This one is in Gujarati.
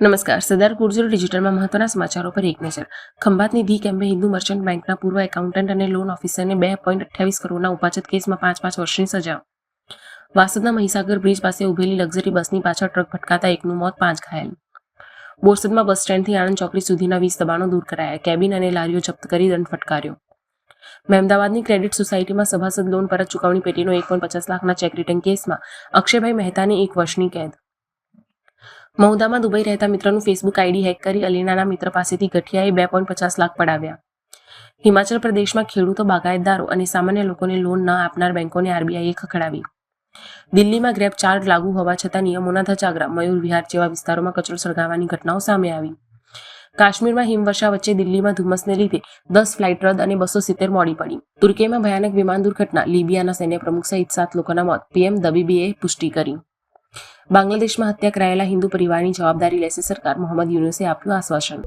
નમસ્કાર. સરદાર ગુર્જર ડિજિટલમાં મહત્વના સમાચારો પર એક નજર. ખંભાતની ધી કેમ્પે હિન્દુ મર્ચન્ટ બેંકના પૂર્વ એકાઉન્ટન્ટ અને લોન ઓફિસરને 2.28 કરોડના ઉપાચિત કેસમાં 5 વર્ષની સજા. વાસદના મહીસાગર બ્રિજ પાસે ઉભેલી લક્ઝરી બસની પાછળ ટ્રક ભટકાતા એકનું મોત, 5 ઘાયલ. બોરસદમાં બસ સ્ટેન્ડથી આણંદ ચોકડી સુધીના 20 દબાણો દૂર કરાયા. કેબિન અને લારીઓ જપ્ત કરી દંડ ફટકાર્યો. મહેમદાવાદની ક્રેડિટ સોસાયટીમાં સભાસદ લોન પરત ચૂકવણી પેટીનો 1.50 લાખના ચેક રિટર્ન કેસમાં અક્ષયભાઈ મહેતાને 1 વર્ષની કેદ. મહુદામાં દુબઈ રહેતા મિત્રનું ફેસબુક આઈડી હેક કરી અલીનાના મિત્ર પાસેથી ગઠિયાએ 2.50 લાખ પડાવ્યા. હિમાચલ પ્રદેશમાં ખેડૂતો, બાગાયતદારો અને સામાન્ય લોકોને લોન ન આપનાર બેંકોને આરબીઆઈએ ખખડાવી. દિલ્હીમાં ગ્રેપ 4 લાગુ હોવા છતાં નિયમોના ધજાગરા. મયુર વિહાર જેવા વિસ્તારોમાં કચરો સળગાવવાની ઘટનાઓ સામે આવી. કાશ્મીરમાં હિમવર્ષા વચ્ચે દિલ્હીમાં ધુમ્મસને લીધે 10 ફ્લાઇટ રદ અને 270 મોડી પડી. તુર્કીમાં ભયાનક વિમાન દુર્ઘટના. લીબિયાના સૈન્ય પ્રમુખ સહિત 7 લોકોના મોત. પીએમ દબીબીએ પુષ્ટિ કરી. બાંગ્લાદેશમાં હત્યા કરાયેલા હિન્દુ પરિવારની જવાબદારી લેશે સરકાર. મોહમ્મદ યુનુસે આપ્યું આશ્વાસન.